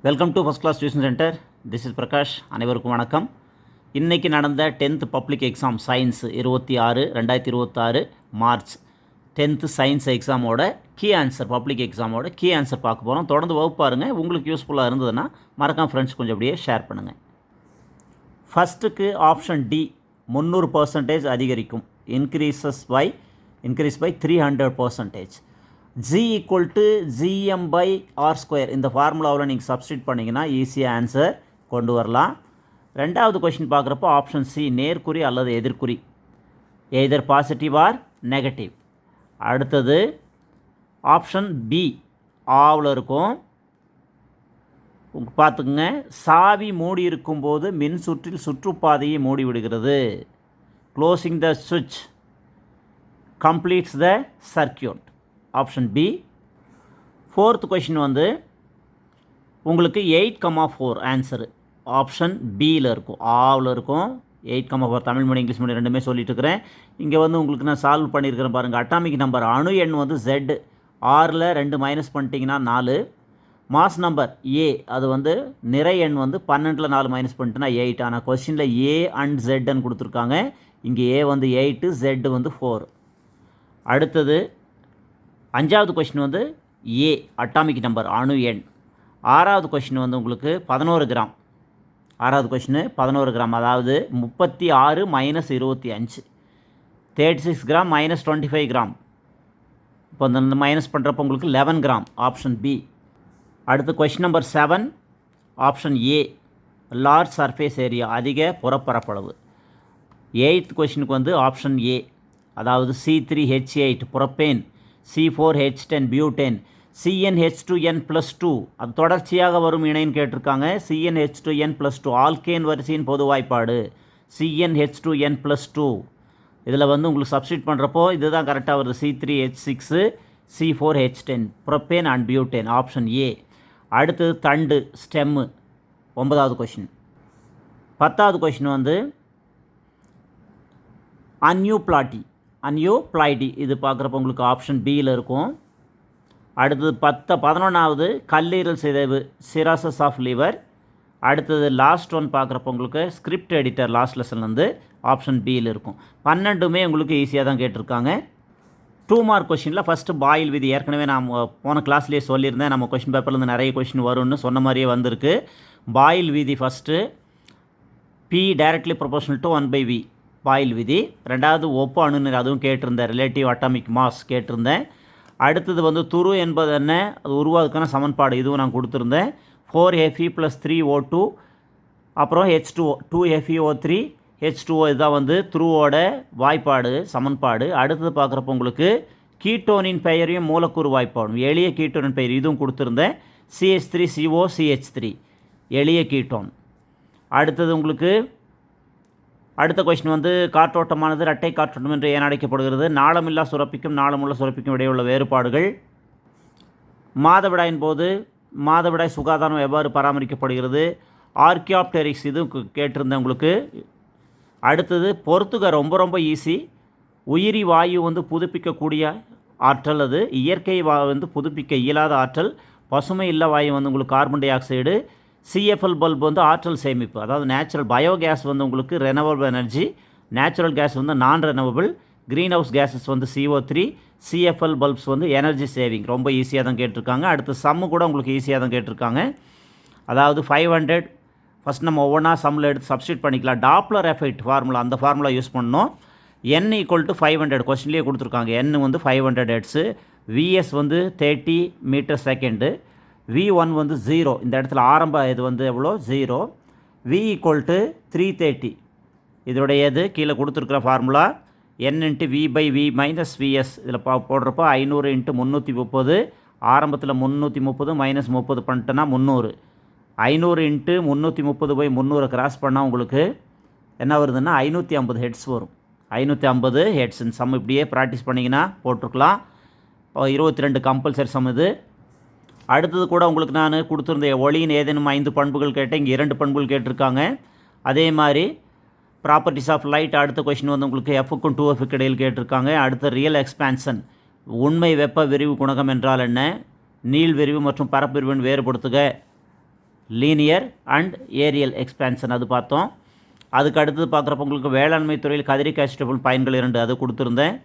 Welcome to first class tuition centre. This is Prakash. அனைவருக்கும் வணக்கம். இன்றைக்கி நடந்த 10th public exam science 26/2026 March 10th science எக்ஸாமோட கீ ஆன்சர், பப்ளிக் எக்ஸாமோட கீ ஆன்சர் பார்க்க போகிறோம். தொடர்ந்து வகுப்பு பாருங்கள். உங்களுக்கு யூஸ்ஃபுல்லாக இருந்ததுன்னா மறக்காம ஃப்ரெண்ட்ஸ் கொஞ்சம் அப்படியே ஷேர் பண்ணுங்கள். ஃபஸ்ட்டுக்கு ஆப்ஷன் டி 300% அதிகரிக்கும். Increase by 300%. G equal to gm/r². இந்த ஃபார்முலாவில் நீங்கள் சப்ஸ்டியூட் பண்ணிங்கன்னா ஈஸியாக ஆன்சர் கொண்டு வரலாம். ரெண்டாவது கொஷின் பார்க்குறப்போ ஆப்ஷன் சி நேர்குறி அல்லது எதிர்குறி, எதர் பாசிட்டிவ் ஆர் நெகட்டிவ். அடுத்தது ஆப்ஷன் பி ஆவில் இருக்கும். பார்த்துக்குங்க, சாவி மூடி இருக்கும்போது மின் சுற்றில் சுற்றுப்பாதையை மூடி விடுகிறது. க்ளோசிங் த சுவிட்ச் completes the circuit. Option B. Fourth question வந்து உங்களுக்கு 8,4 ஆன்சரு ஆப்ஷன் பியில் இருக்கும், ஆவில் இருக்கும். 8,4 தமிழ் மீடியம் இங்கிலீஷ் மீடியம் ரெண்டுமே சொல்லிட்டு இருக்கிறேன். இங்கே வந்து உங்களுக்கு நான் சால்வ் பண்ணியிருக்கிறேன் பாருங்கள். அட்டாமிக் நம்பர் அணு எண் வந்து Z, 6ல் 2 மைனஸ் பண்ணிட்டீங்கன்னா 4. மாஸ் நம்பர் ஏ, அது வந்து நிறை எண் வந்து 12ல் 4 மைனஸ் பண்ணிட்டுனா 8. ஆனால் கொஸ்டினில் ஏ அண்ட் ஜெட்னு கொடுத்துருக்காங்க. இங்கே ஏ வந்து 8, Z வந்து 4. அடுத்தது அஞ்சாவது கொஷின் வந்து ஏ அட்டாமிக் நம்பர் அணு எண். ஆறாவது கொஷின் வந்து உங்களுக்கு 11 கிராம். ஆறாவது கொஷின் 11 கிராம், அதாவது 36 மைனஸ் 25, 36 கிராம் மைனஸ் 25 கிராம். இப்போ இந்த மைனஸ் பண்ணுறப்போ உங்களுக்கு 11 கிராம். Option B. அடுத்து question number 7 option A large surface area, அதிக புறப்பரப்பளவு. 8th கொஷினுக்கு வந்து ஆப்ஷன் ஏ, அதாவது C3H8 propane, C4H10 butane, CnH2n+2 அது தொடர்ச்சியாக வரும் இணைன்னு கேட்டிருக்காங்க. CnH2n+2 ஆல்கேன் வரிசையின் பொது வாய்ப்பாடு CnH2n+2. இதில் வந்து உங்களுக்கு சப்ஸ்டியூட் பண்ணுறப்போ இதுதான் கரெக்டாக வருது. C3H6 C4H10 propane and butane. Option A. அடுத்தது தண்டு ஸ்டெம்மு, 9வது கொஷின். 10வது கொஷின் வந்து அன்யூப்ளாய்டி, இது பார்க்குறப்ப உங்களுக்கு ஆப்ஷன் பியில் இருக்கும். அடுத்தது 11வது கல்லீரல் சிதைவு, சிராசஸ் ஆஃப் லிவர். அடுத்தது லாஸ்ட் ஒன் பார்க்குறப்ப உங்களுக்கு ஸ்கிரிப்ட் எடிட்டர் லாஸ்ட் லெசன்லேருந்து ஆப்ஷன் பியில் இருக்கும். 12மே உங்களுக்கு ஈஸியாக தான் கேட்டிருக்காங்க. 2 மார்க் கொஷினில் ஃபஸ்ட்டு பாயில் விதி, ஏற்கனவே நான் போன கிளாஸ்லேயே சொல்லியிருந்தேன். நம்ம கொஷின் பேப்பர்லேருந்து நிறைய கொஷின் வரும்னு சொன்ன மாதிரியே வந்திருக்கு. பாயில் விதி first, P directly proportional to 1/v boil விதி. ரெண்டாவது ஒப்பு அணுநிறை, அதுவும் கேட்டிருந்தேன். ரிலேட்டிவ் அட்டாமிக் மாஸ் கேட்டிருந்தேன். அடுத்தது வந்து துரு என்பது என்ன, அது உருவாதுக்கான சமன்பாடு, இதுவும் நான் கொடுத்துருந்தேன். 4Fe + 3O2, அப்புறம் H2O 2FeO3 H2O, இதுதான் வந்து துருவோட வாய்ப்பாடு சமன்பாடு. அடுத்தது பார்க்குறப்போ உங்களுக்கு கீட்டோனின் பெயரையும் மூலக்கூறு வாய்ப்பாடும், எளிய கீட்டோனின் பெயர் இதுவும் கொடுத்துருந்தேன். CH3COCH3 எளிய கீட்டோன். அடுத்தது உங்களுக்கு அடுத்த கொஸ்டின் வந்து காற்றோட்டமானது இரட்டை காற்றோட்டம் என்று ஏன் அழைக்கப்படுகிறது? நாளமில்லா சுரப்பிக்கும் நாளமுள்ள சுரப்பிக்கும் இடையே உள்ள வேறுபாடுகள். மாதவிடாயின் போது மாதவிடாய் சுகாதாரம் எவ்வாறு பராமரிக்கப்படுகிறது? ஆர்கியாப்டெரிக்ஸ், இது கேட்டிருந்தேன் உங்களுக்கு. அடுத்தது பொறுத்துக, ரொம்ப ஈஸி. உயிரி வாயு வந்து புதுப்பிக்கக்கூடிய ஆற்றல், அது இயற்கை வந்து புதுப்பிக்க இயலாத ஆற்றல். பசுமை இல்ல வாயு வந்து உங்களுக்கு carbon di oxide. CFL bulb வந்து ஆற்றல் சேமிப்பு, அதாவது நேச்சுரல். பயோகேஸ் வந்து உங்களுக்கு ரெனவபிள் எனர்ஜி, நேச்சுரல் கேஸ் வந்து நான் ரெனவபிள். க்ரீன் ஹவுஸ் கேஸஸ் வந்து CO3, CFL பல்ப்ஸ் வந்து எனர்ஜி சேவிங். ரொம்ப ஈஸியாக தான் கேட்டிருக்காங்க. அடுத்து சம்மு கூட உங்களுக்கு ஈஸியாக தான் கேட்டிருக்காங்க. அதாவது 500 ஃபஸ்ட் நம்ம ஒவ்வொன்றா சம்மில் எடுத்து சப்ஸ்டியூட் பண்ணிக்கலாம். டாப்ளர் எஃபெக்ட் ஃபார்முலா, அந்த ஃபார்முலா யூஸ் பண்ணணும். n = 500 கொஸ்டின்லேயே கொடுத்துருக்காங்க. n வந்து 500 ஹெர்ட்ஸு, VS வந்து 30 மீட்டர் செகண்டு, V1 வந்து 0, இந்த இடத்துல ஆரம்ப இது வந்து எவ்வளோ 0. V = 330, இதோடைய இது கீழே கொடுத்துருக்குற ஃபார்முலா n × V/V - VS. இதில் போடுறப்போ 500 × 330, ஆரம்பத்தில் 330 - 30 பண்ணிட்டேன்னா 300. 500 × 330/300 கிராஸ் பண்ணால் உங்களுக்கு என்ன வருதுன்னா 550 ஹெட்ஸ் வரும். 550 ஹெட்ஸ். சம் இப்படியே ப்ராக்டிஸ் பண்ணிங்கன்னா போட்டிருக்கலாம். 22 கம்பல்சரி சம் இது. அடுத்தது கூட உங்களுக்கு நான் கொடுத்துருந்தேன், ஒளியின் ஏதேனும் 5 பண்புகள் கேட்டேன். இங்கே 2 பண்புகள் கேட்டிருக்காங்க. அதே மாதிரி ப்ராப்பர்ட்டிஸ் ஆஃப் லைட், அடுத்த கொஷின் வந்து உங்களுக்கு Fக்கும் 2Fக்கு இடையில் கேட்டிருக்காங்க. அடுத்த ரியல் எக்ஸ்பான்ஷன், உண்மை வெப்ப விரிவு குணகம் என்றால் என்ன? நீள் விரிவு மற்றும் பரப்பு விரிவின் வேறுபடுத்துக. லீனியர் அண்ட் ஏரியல் எக்ஸ்பேன்ஷன் அது பார்த்தோம். அதுக்கு அடுத்தது பார்க்குறப்ப உங்களுக்கு வேளாண்மை துறையில் கதிரிக்காய் ஸ்டேபிள் பயன்கள் 2 அது கொடுத்துருந்தேன்.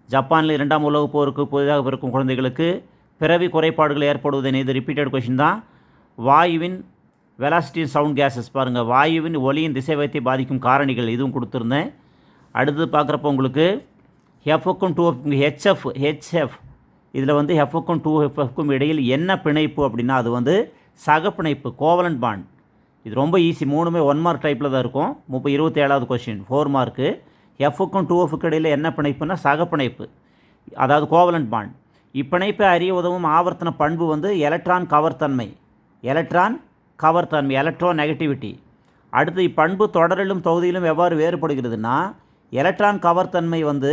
ஜப்பானில் 2ஆம் உலகப் போருக்கு புதிதாக பிறக்கும் குழந்தைகளுக்கு பிறவி குறைபாடுகள் ஏற்படுவதென இது ரிப்பீட்டட் கொஷின் தான். வாயுவின் வெலாசிட்டி சவுண்ட் கேஸஸ் பாருங்கள், வாயுவின் ஒலியின் திசைவேகத்தை பாதிக்கும் காரணிகள் இதுவும் கொடுத்துருந்தேன். அடுத்தது பார்க்குறப்ப உங்களுக்கு எஃப்க்கும் 2 ஹெச்எஃப் இதில் வந்து எஃப்க்கும் 2Fக்கும் இடையில் என்ன பிணைப்பு அப்படின்னா அது வந்து சகப்பிணைப்பு, கோவலண்ட் பாண்ட். இது ரொம்ப ஈஸி, 3மே 1 மார்க் டைப்பில் தான் இருக்கும். 27வது கொஷின் 4 மார்க்கு. எஃப்க்கும் 2Fக்கு இடையில் என்ன பிணைப்புனா சகப்பிணைப்பு, அதாவது கோவலண்ட் பாண்ட். இப்பிணைப்பை அறிய உதவும் ஆவர்த்தன பண்பு வந்து எலக்ட்ரான் கவர்த்தன்மை, எலக்ட்ரோ நெகட்டிவிட்டி. அடுத்து இப்பண்பு தொடரிலும் தொகுதியிலும் எவ்வாறு வேறுபடுகிறதுனா எலக்ட்ரான் கவர்த்தன்மை வந்து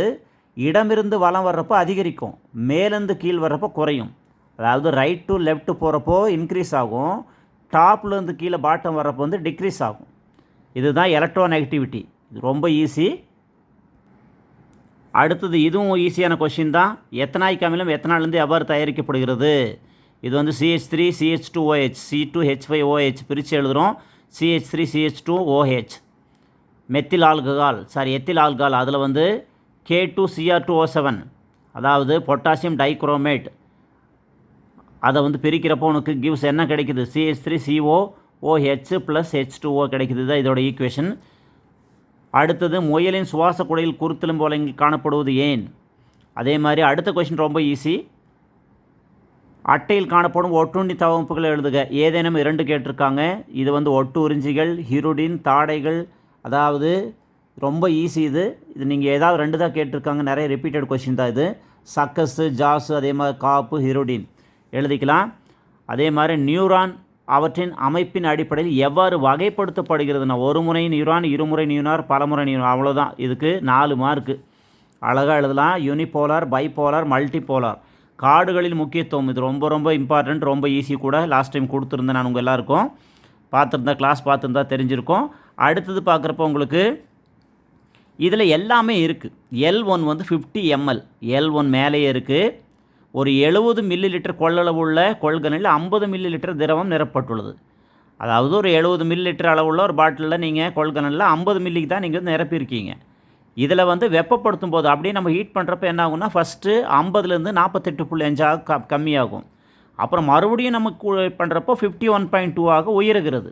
இடமிருந்து வலம் வர்றப்போ அதிகரிக்கும், மேலேருந்து கீழ் வர்றப்போ குறையும். அதாவது ரைட் டு லெஃப்ட் போகிறப்போ இன்க்ரீஸ் ஆகும், டாப்லேருந்து கீழே பாட்டம் வர்றப்போ வந்து டிக்ரீஸ் ஆகும். இதுதான் எலக்ட்ரோ நெகட்டிவிட்டி. இது ரொம்ப ஈஸி. அடுத்தது இதுவும் ஈஸியான கொஷின் தான். எத்தனாயிக் அமிலம் எத்தனாலேருந்து எவ்வாறு தயாரிக்கப்படுகிறது? இது வந்து CH3 CH2OH C2H5OH பிரித்து எழுதுகிறோம். CH3 CH2OH எத்தில் ஆல்கஹால் அதில் வந்து K2Cr2O7 அதாவது பொட்டாசியம் டைக்ரோமேட், அதை வந்து பிரிக்கிறப்போ உனக்கு கிவ்ஸ் என்ன கிடைக்குது? CH3COOH + H2O கிடைக்குது தான் இதோட ஈக்குவேஷன். அடுத்தது முயலின் சுவாச குடையில் குருத்தெலும்பு வழங்கி காணப்படுவது ஏன்? அதே மாதிரி அடுத்த கொஷின் ரொம்ப ஈஸி. அட்டையில் காணப்படும் ஒட்டுண்ணி தவமைப்புகளை எழுதுக. ஏதேனும் 2 கேட்டிருக்காங்க. இது வந்து ஒட்டு உறிஞ்சிகள், ஹிருடின், தாடைகள். அதாவது ரொம்ப ஈஸி இது நீங்கள் ஏதாவது 2 தான் கேட்டிருக்காங்க. நிறைய ரிப்பீட்டட் கொஷின் தான் இது. சக்கஸு, ஜாஸு, அதே மாதிரி காப்பு, ஹிருடின் எழுதிக்கலாம். அதே மாதிரி நியூரான் அவற்றின் அமைப்பின் அடிப்படையில் எவ்வாறு வகைப்படுத்தப்படுகிறதுனா ஒரு முறை நியூரான், இருமுறை நியூரான், பலமுறை நியூரான். அவ்வளோதான். இதுக்கு 4 மார்க்கு அழகாக எழுதலாம். Unipolar, bipolar, multipolar. கார்டுகளில் முக்கியத்துவம் இது ரொம்ப ரொம்ப இம்பார்ட்டண்ட், ரொம்ப ஈஸி கூட. லாஸ்ட் டைம் கொடுத்துருந்தேன் நான் உங்கள் எல்லாருக்கும். கிளாஸ் பார்த்துருந்தா தெரிஞ்சிருக்கும். அடுத்தது பார்க்குறப்போ உங்களுக்கு இதில் எல்லாமே இருக்குது. L1 வந்து 50 ml, L1 மேலேயே இருக்குது. ஒரு 70 மில்லிலிட்டர் கொள்ளளவுள்ள கொள்கலனில் 50 மில்லிலிட்டர் திரவம் நிரப்பப்பட்டுள்ளது. அதாவது ஒரு 70 மில்லிலிட்டர் அளவுள்ள ஒரு பாட்டிலில் நீங்கள் கொள்கலனில் 50 மில்லிக்கு தான் நீங்கள் நிரப்பியிருக்கீங்க. இதில் வந்து வெப்பப்படுத்தும் போது அப்படியே நம்ம ஹீட் பண்ணுறப்ப என்ன ஆகும்னா ஃபஸ்ட்டு 50லேருந்து 48.5 கம்மியாகும். அப்புறம் மறுபடியும் நமக்கு பண்ணுறப்போ 51.2 உயருகிறது.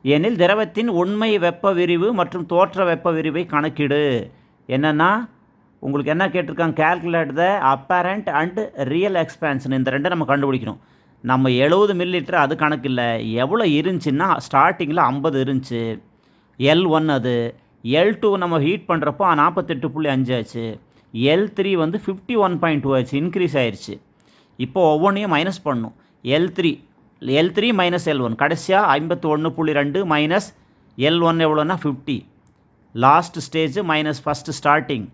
எனில் திரவத்தின் உண்மை வெப்ப விரிவு மற்றும் தோற்ற வெப்ப விரிவை கணக்கிடு. என்னென்னா உங்களுக்கு என்ன கேட்டிருக்காங்க? Calculate the apparent and real expansion. இந்த 2 நம்ம கண்டுபிடிக்கணும். நம்ம 70 மில்லிலிட்டர் அது கணக்கு இல்லை, எவ்வளோ இருந்துச்சுன்னா ஸ்டார்டிங்கில் 50 இருந்துச்சு L1. அது L2 நம்ம ஹீட் பண்ணுறப்போ 48.5 ஆச்சு. L3 வந்து 51.2 ஆச்சு, இன்க்ரீஸ் ஆயிடுச்சு. இப்போ ஒவ்வொன்றையும் மைனஸ் பண்ணணும். L3 மைனஸ் L1 கடைசியாக 51.2 minus L1 எவ்வளோன்னா 50. Last stage minus first starting.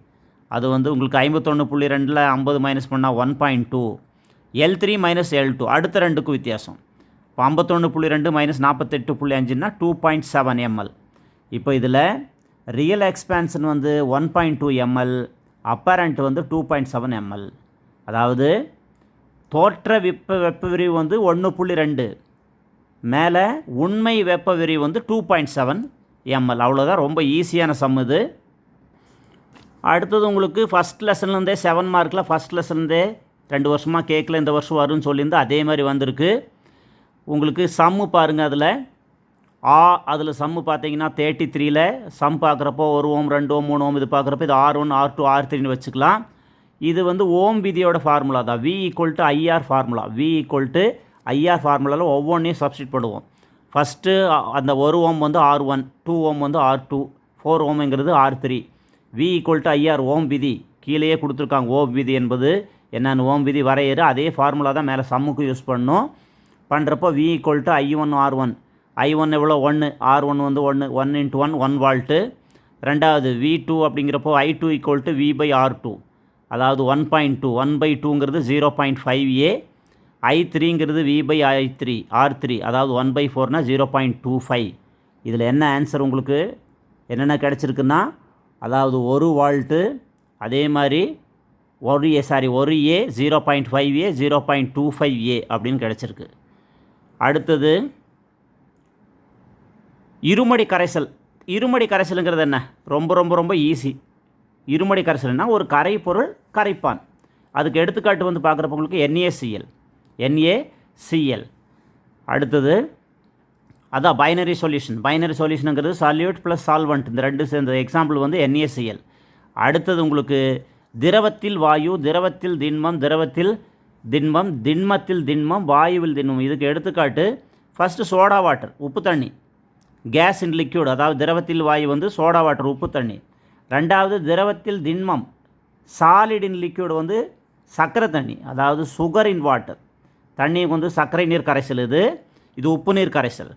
அது வந்து உங்களுக்கு 51.2ல் 50 மைனஸ் பண்ணால் 1.2. L3 மைனஸ் L2 அடுத்த 2க்கும் வித்தியாசம். இப்போ 51.2 மைனஸ் 48.5ன்னா 2.7 ml. இப்போ இதில் ரியல் எக்ஸ்பேன்ஷன் வந்து 1.2 ml, அப்பரண்ட் வந்து 2.7 ml. அதாவது தோற்ற வெப்ப விரிவு வந்து 1.2, மேலே உண்மை வெப்ப விரிவு வந்து 2.7 ml. அவ்வளோதான். ரொம்ப ஈஸியான சம் இது. அடுத்தது உங்களுக்கு ஃபஸ்ட் லெசன்லேருந்தே 7 மார்க்கில் ஃபஸ்ட் லெசன்லேருந்தே 2 வருஷமாக கேட்கல, இந்த வருஷம் வரும்னு சொல்லியிருந்து அதே மாதிரி வந்திருக்கு. உங்களுக்கு சம்மு பாருங்கள். அதில் சம்மு பார்த்தீங்கன்னா 33ல் சம் பார்க்குறப்போ 1 ஓம் 2 ஓம் 3 ஓம் இது பார்க்குறப்போ இது R1 R2 R3ன்னு வச்சுக்கலாம். இது வந்து ஓம் விதியோட ஃபார்முலா தான். V = IR formula. V = IR ஃபார்முலாவில் ஒவ்வொன்றையும் சப்ஸ்டிட் பண்ணுவோம். ஃபஸ்ட்டு அந்த 1 ஓம் வந்து R1, 2 ஓம் வந்து R2, 4 ஓம்ங்கிறது R3. V = IR ஓம் விதி கீழேயே கொடுத்துருக்காங்க. ஓம் விதி என்பது என்னென்னு ஓம் விதி வரையிற அதே ஃபார்முலா தான் மேலே சம்முக்கு யூஸ் பண்ணணும். பண்ணுறப்போ V = I1 R1. I1 எவ்வளோ 1, R1 வந்து 1 × 1 வால்ட்டு. ரெண்டாவது V2 அப்படிங்கிறப்போ I2 = V/R2. அதாவது 1.2, 1/2ங்கிறது 0.5A. I3ங்கிறது V/I3 R3, அதாவது 1/4னா 0.25. இதில் என்ன ஆன்சர் உங்களுக்கு என்னென்ன கிடச்சிருக்குன்னா, அதாவது 1 வால்ட்டு, அதே மாதிரி 1A 0.5A 0.25A அப்படின்னு கிடச்சிருக்கு. அடுத்தது இருமடி கரைசல். இருமடி கரைசலுங்கிறது என்ன? ரொம்ப ரொம்ப ரொம்ப ஈஸி. இருமடி கரைசல்னா ஒரு கரை பொருள் கரைப்பான். அதுக்கு எடுத்துக்காட்டு வந்து பார்க்குறப்ப உங்களுக்கு NaCl. NaCl. அடுத்தது அதான் பைனரி சொல்யூஷன். பைனரி சொல்யூஷனுங்கிறது சால்யூட் ப்ளஸ் சால்வெண்ட், இந்த ரெண்டு சேர்ந்த எக்ஸாம்பிள் வந்து NaCl. அடுத்தது உங்களுக்கு திரவத்தில் வாயு, திரவத்தில் திண்மம், திரவத்தில் திண்மம், திண்மத்தில் திண்மம், வாயுவில் திண்மம். இதுக்கு எடுத்துக்காட்டு ஃபஸ்ட்டு சோடா வாட்டர், உப்பு தண்ணி. கேஸ் இன் லிக்யூட், அதாவது திரவத்தில் வாயு வந்து சோடா வாட்டர், உப்பு தண்ணி. ரெண்டாவது திரவத்தில் திண்மம், சாலிட் இன் லிக்யூட் வந்து சர்க்கரை தண்ணி, அதாவது சுகர் இன் வாட்டர். தண்ணிக்கு வந்து சர்க்கரை நீர் கரைசல், இது உப்பு நீர் கரைசல்.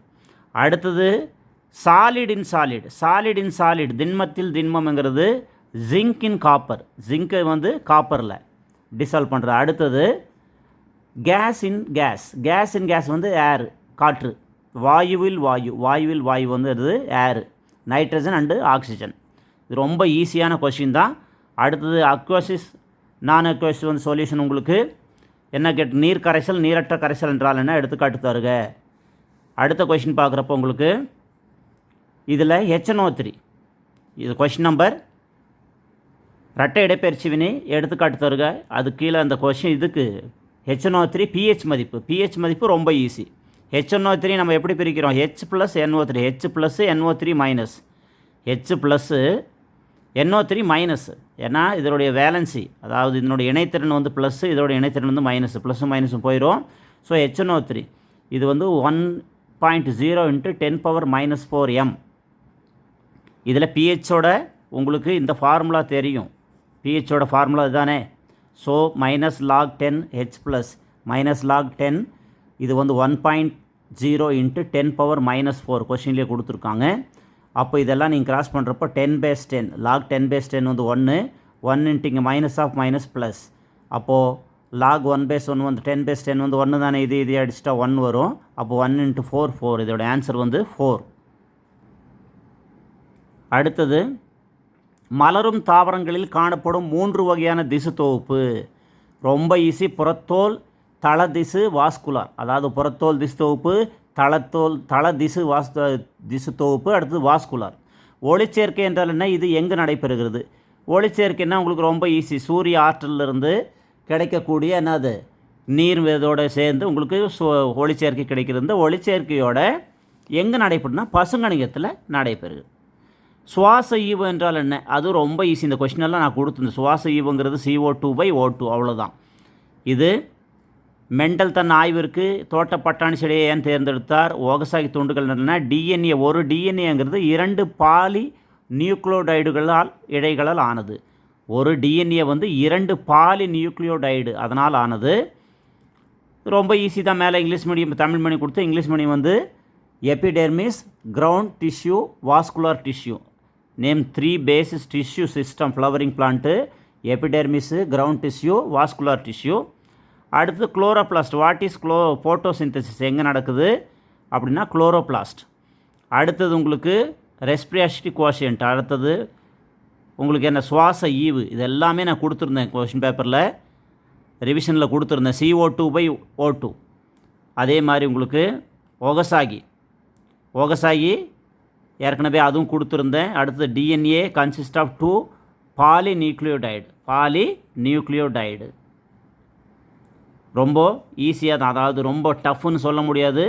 அடுத்தது solid in solid, solid in solid திண்மத்தில் திண்மம்ங்கிறது ஜிங்க் இன் காப்பர், ஜிங்கை வந்து காப்பரில் டிசால்வ் பண்ணுறது. அடுத்தது gas in gas, gas in gas வந்து ஏர், காற்று. வாயுவில் வாயு, வாயுவில் வாயு வந்து அது ஏர், நைட்ரஜன் அண்டு ஆக்சிஜன். இது ரொம்ப ஈஸியான கொஷின் தான். அடுத்தது அக்வாசிஸ் நான் அக்வாசிஸ் வந்து சொல்யூஷன். உங்களுக்கு என்ன நீர் கரைசல், நீரற்ற கரைசல் என்றால் என்ன, எடுத்துக்காட்டு தருக. அடுத்த கொஷின் பார்க்குறப்போ உங்களுக்கு இதில் HNO3, இது கொஷின் நம்பர். இரட்டை இடப்பெயர்ச்சி வினை எடுத்துக்காட்டு தருக. அது கீழே அந்த கொஷின் இதுக்கு HNO3 pH மதிப்பு. pH மதிப்பு ரொம்ப ஈஸி. HNO3 நம்ம எப்படி பிரிக்கிறோம்? H + NO3, H + NO3 minus, H + NO3 minus. ஏன்னா இதனுடைய வேலன்சி, அதாவது இதனுடைய இணைத்திறன் வந்து ப்ளஸ்ஸு, இதோட இணைத்திறன் வந்து மைனஸ், ப்ளஸ்ஸும் மைனஸும் போயிடும். ஸோ HNO3 இது வந்து 1.0 × 10⁻⁻⁴ m. இதில் pHோட உங்களுக்கு இந்த ஃபார்முலா தெரியும். pHோட ஃபார்முலா இதுதானே. So -log10 H plus -log10 இது வந்து 1.0 × 10⁻⁻⁴ கொஷின்லேயே கொடுத்துருக்காங்க. அப்போ இதெல்லாம் நீங்கள் கிராஸ் பண்ணுறப்போ 10/10, log 10/10 வந்து 1 இன்ட்டு இங்கே மைனஸ் ஆஃப் மைனஸ் ப்ளஸ். அப்போது log 1/1 வந்து 10/10 வந்து 1 தானே, இது அடிச்சிட்டா 1 வரும். அப்போ 1 × 4 4, இதோட ஆன்சர் வந்து 4. அடுத்தது மலரும் தாவரங்களில் காணப்படும் 3 வகையான திசு தொகுப்பு. ரொம்ப ஈஸி. புறத்தோல், தள திசு, வாஸ்குலார். அதாவது புறத்தோல் திசு தொகுப்பு, தள திசு திசு தொகுப்பு, அடுத்தது வாஸ்குலார். ஒளிச்சேர்க்கை என்றால் என்ன? இது எங்கே நடைபெறுகிறது? ஒளிச்சேர்க்கைன்னா உங்களுக்கு ரொம்ப ஈஸி. சூரிய ஆற்றலிருந்து கிடைக்கக்கூடிய என்னது நீர் இதோடு சேர்ந்து உங்களுக்கு ஒளிச்சேர்க்கை கிடைக்கிறது. இந்த ஒளிச்சேர்க்கையோட எங்கே நடைபெறுனா பசுங்கணிகத்தில் நடைபெறுது. சுவாச ஈவு என்றால் என்ன? அது ரொம்ப ஈஸி. இந்த கொஸ்டினெல்லாம் நான் கொடுத்துருந்தேன். சுவாச ஈவுங்கிறது CO2/O2, அவ்வளோதான். இது மெண்டல் தன் ஆய்விற்கு தோட்ட பட்டாணி செடியை ஏன் தேர்ந்தெடுத்தார்? ஓகசாகி துண்டுகள் என்னென்னா DNA, ஒரு DNAங்கிறது 2 பாலி நியூக்ளியோடைடுகளால் இழைகளால் ஆனது. ஒரு DNA வந்து 2 பாலி நியூக்ளியோடைடு அதனால் ஆனது. ரொம்ப ஈஸி தான். மேலே இங்கிலீஷ் மீடியம், தமிழ் மீடியம் கொடுத்து, இங்கிலீஷ் மீடியம் வந்து epidermis, ground tissue, vascular tissue. Name 3 basic tissue system flowering plant. Epidermis, ground tissue, vascular tissue. அடுத்து குளோரோபிளாஸ்ட். வாட் இஸ் ஃபோட்டோசிந்தசிஸ் எங்கே நடக்குது அப்படின்னா குளோரோபிளாஸ்ட். அடுத்தது உங்களுக்கு ரெஸ்பிரேட்டரி கோஷியன்ட். அடுத்தது உங்களுக்கு என்ன? சுவாச ஈவு. இது எல்லாமே நான் கொடுத்துருந்தேன் கொஷின் பேப்பரில், ரிவிஷனில் கொடுத்துருந்தேன். CO2/O2. அதே மாதிரி உங்களுக்கு ஓகசாகி ஏற்கனவே அதுவும் கொடுத்துருந்தேன். அடுத்தது DNA கன்சிஸ்ட் ஆஃப் 2 பாலிநியூக்ளியோடைடு. ரொம்ப ஈஸியாக தான். அதாவது ரொம்ப டஃப்னு சொல்ல முடியாது.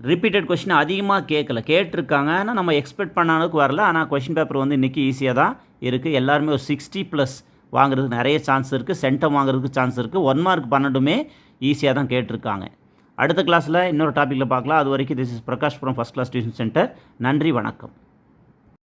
ரிப்பீட்டட் கொஷின் அதிகமாக கேட்டிருக்காங்க. ஆனால் நம்ம எக்ஸ்பெக்ட் பண்ண அளவுக்கு வரல. ஆனால் கொஷின் பேப்பர் வந்து இன்றைக்கி ஈஸியாக தான் இருக்குது. எல்லாருமே ஒரு 60+ வாங்குறதுக்கு நிறைய சான்ஸ் இருக்குது. சென்டம் வாங்குறதுக்கு சான்ஸ் இருக்குது. 1 மார்க் 12மே ஈஸியாக தான் கேட்டிருக்காங்க. அடுத்த கிளாஸில் இன்னொரு டாப்பிக்கில் பார்க்கலாம். அது வரைக்கும் this is Prakash from first class tuition centre. நன்றி, வணக்கம்.